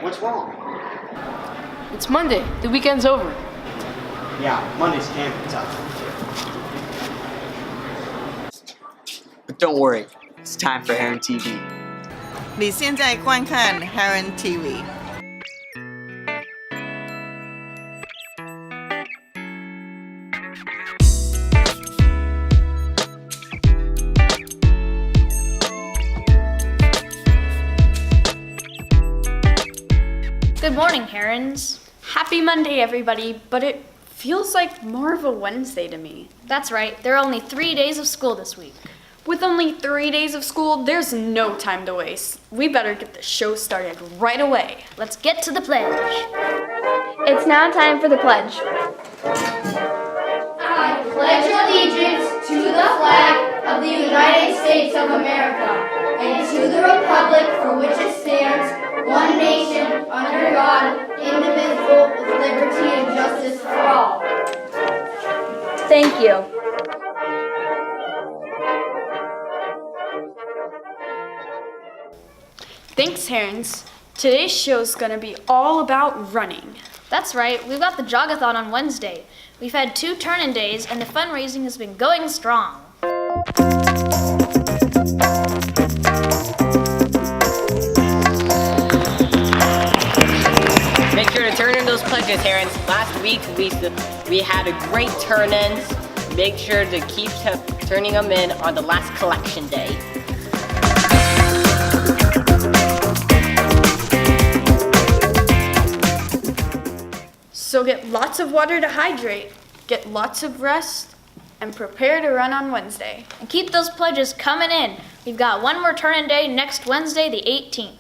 What's wrong? It's Monday. The weekend's over. Yeah, Mondays can be tough. But don't worry, it's time for Heron TV. 你现在观看 Heron TV。Good morning, Herons. Happy Monday, everybody, but it feels like more of a Wednesday to me. That's right, there are only 3 days of school this week. With only 3 days of school, there's no time to waste. We better get the show started right away. Let's get to the pledge. It's now time for the pledge. I pledge allegiance to the flag of the United States of America and to the republic for which it stands, one nation, under God, indivisible, with liberty and justice for all. Thank you. Thanks, Herons. Today's show's gonna be all about running. That's right, we've got the Jog-a-thon on Wednesday. We've had 2 turn-in days and the fundraising has been going strong. Make sure to turn in those pledges, Herons. Last week we had a great turn-ins. Make sure to keep turning them in on the last collection day. So get lots of water to hydrate, get lots of rest, and prepare to run on Wednesday. And keep those pledges coming in. We've got one more turn-in day next Wednesday, the 18th.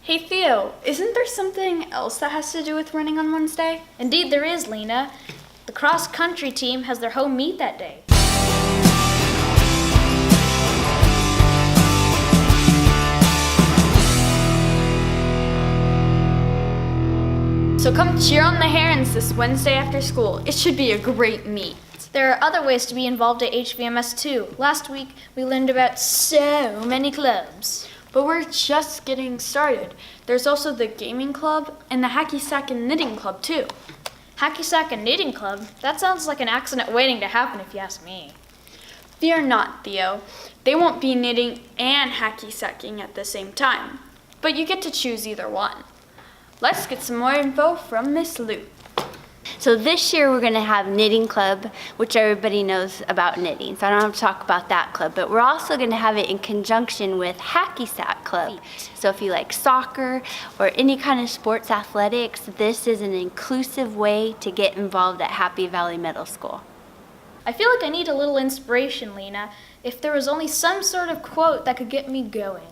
Hey Theo, isn't there something else that has to do with running on Wednesday? Indeed there is, Lena. The cross-country team has their home meet that day. So come cheer on the Herons this Wednesday after school. It should be a great meet. There are other ways to be involved at HVMS too. Last week we learned about so many clubs. But we're just getting started. There's also the gaming club and the hacky sack and knitting club too. Hacky sack and knitting club? That sounds like an accident waiting to happen if you ask me. Fear not, Theo. They won't be knitting and hacky sacking at the same time. But you get to choose either one. Let's get some more info from Miss Lou. So this year we're going to have knitting club, which everybody knows about knitting. So I don't have to talk about that club, but we're also going to have it in conjunction with hacky sack club. So if you like soccer or any kind of sports athletics, this is an inclusive way to get involved at Happy Valley Middle School. I feel like I need a little inspiration, Lena. If there was only some sort of quote that could get me going.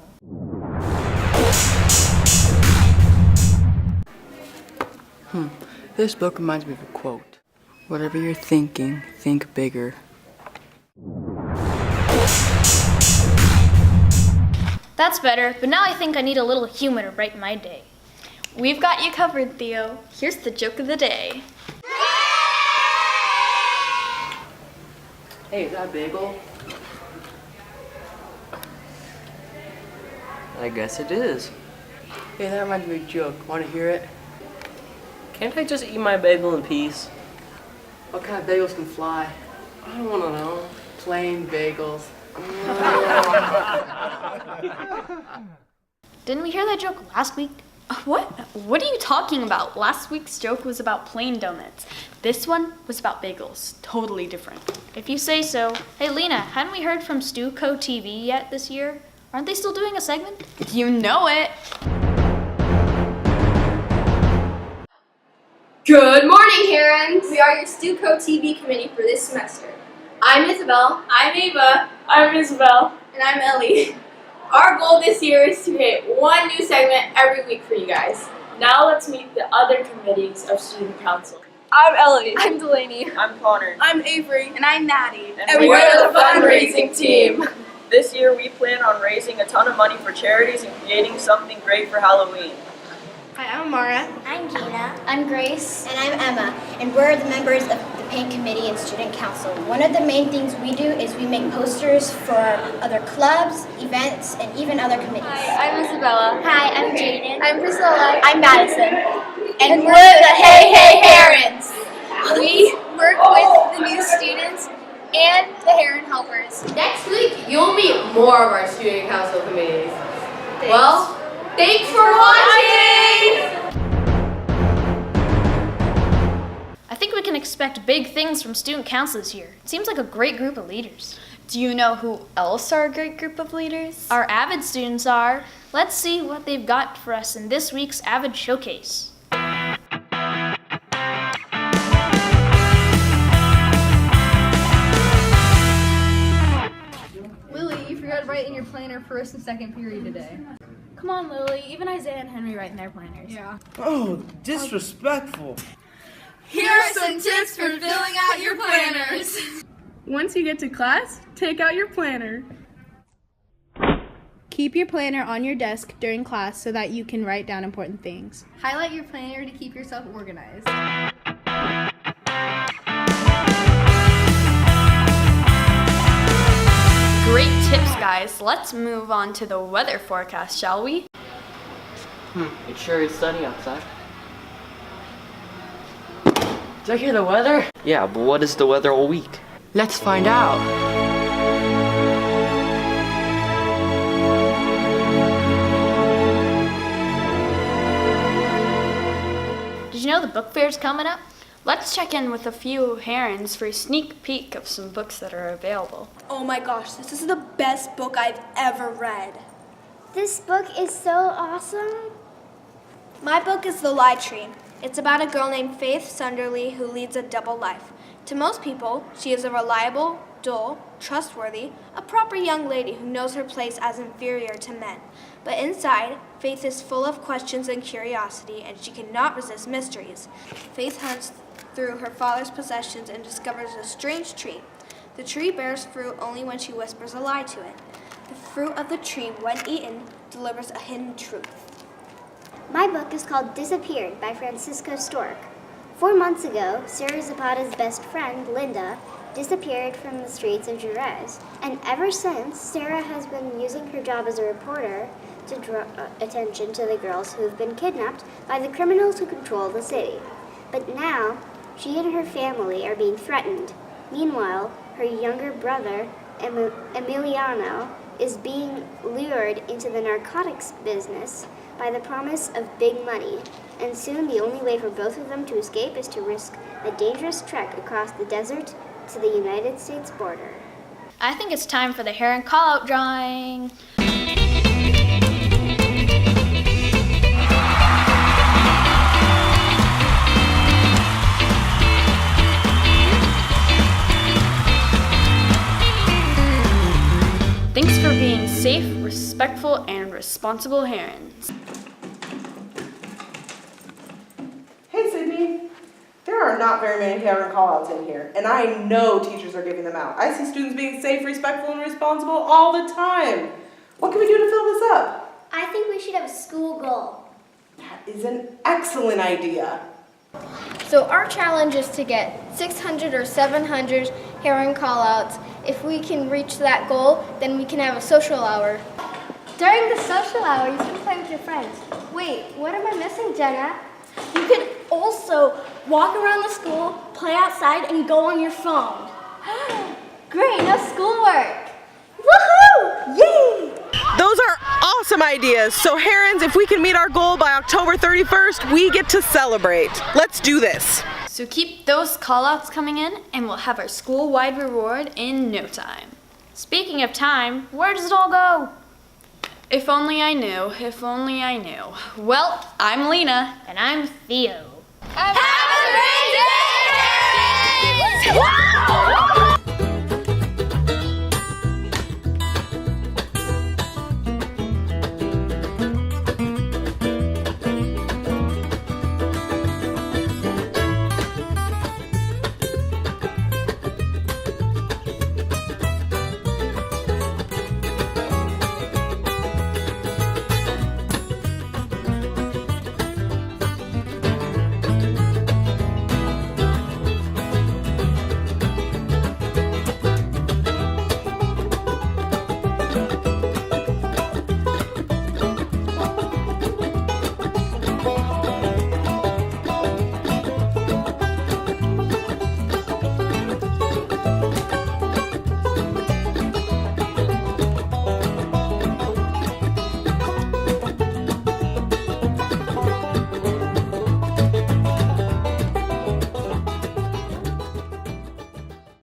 This book reminds me of a quote. Whatever you're thinking, think bigger. That's better, but now I think I need a little humor to brighten my day. We've got you covered, Theo. Here's the joke of the day. Hey, is that a bagel? I guess it is. Hey, that reminds me of a joke. Want to hear it? Can't I just eat my bagel in peace? What kind of bagels can fly? I don't want to know. Plain bagels. Didn't we hear that joke last week? What? What are you talking about? Last week's joke was about plain donuts. This one was about bagels. Totally different. If you say so. Hey Lena, hadn't we heard from Stuco TV yet this year? Aren't they still doing a segment? You know it. Good morning, Herons! We are your Stuco TV committee for this semester. I'm Isabel. I'm Ava. I'm Isabel. And I'm Ellie. Our goal this year is to create one new segment every week for you guys. Now let's meet the other committees of Student Council. I'm Ellie. I'm Delaney. I'm Connor. I'm Avery. And I'm Maddie. And we're the fundraising team. This year we plan on raising a ton of money for charities and creating something great for Halloween. Hi, I'm Amara. I'm Gina. I'm Grace. And I'm Emma. And we're the members of the campaign committee and student council. One of the main things we do is we make posters for other clubs, events, and even other committees. Hi, I'm Isabella. Hi, I'm Jaden. I'm Priscilla. I'm Madison. And we're the Hey Hey Herons. We work with the new students and the Heron helpers. Next week, you'll meet more of our student council committees. Well, thanks for watching! I think we can expect big things from student council this year. It seems like a great group of leaders. Do you know who else are a great group of leaders? Our AVID students are. Let's see what they've got for us in this week's AVID Showcase. Lily, you forgot to write in your planner first and second period today. Come on, Lily. Even Isaiah and Henry write in their planners. Yeah. Oh, disrespectful. Here are some tips for filling out your planners. Once you get to class, take out your planner. Keep your planner on your desk during class so that you can write down important things. Highlight your planner to keep yourself organized. Great tips, guys. Let's move on to the weather forecast, shall we? It sure is sunny outside. Did I hear the weather? Yeah, but what is the weather all week? Let's find out. Did you know the book fair's coming up? Let's check in with a few Herons for a sneak peek of some books that are available. Oh my gosh, this is the best book I've ever read. This book is so awesome. My book is The Lie Tree. It's about a girl named Faith Sunderly who leads a double life. To most people, she is a reliable, dull, trustworthy, a proper young lady who knows her place as inferior to men. But inside, Faith is full of questions and curiosity, and she cannot resist mysteries. Faith hunts through her father's possessions and discovers a strange tree. The tree bears fruit only when she whispers a lie to it. The fruit of the tree, when eaten, delivers a hidden truth. My book is called Disappeared by Francisco Stork. 4 months ago, Sarah Zapata's best friend, Linda, disappeared from the streets of Jerez. And ever since, Sarah has been using her job as a reporter to draw attention to the girls who have been kidnapped by the criminals who control the city. But now, she and her family are being threatened. Meanwhile, her younger brother, Emiliano, is being lured into the narcotics business by the promise of big money. And soon the only way for both of them to escape is to risk a dangerous trek across the desert to the United States border. I think it's time for the Heron call-out drawing. Thanks for being safe, respectful, and responsible Herons. Hey, Sydney. There are not very many Heron call-outs in here, and I know teachers are giving them out. I see students being safe, respectful, and responsible all the time. What can we do to fill this up? I think we should have a school goal. That is an excellent idea. So our challenge is to get 600 or 700 Heron callouts. If we can reach that goal, then we can have a social hour. During the social hour, you can play with your friends. Wait, what am I missing, Jenna? You could also walk around the school, play outside, and go on your phone. Great, no schoolwork. Woohoo! Yay! Those are awesome ideas. So Herons, if we can meet our goal by October 31st, we get to celebrate. Let's do this. So keep those call-outs coming in, and we'll have our school-wide reward in no time. Speaking of time, where does it all go? If only I knew, if only I knew. Well, I'm Lena. And I'm Theo. Have a great day!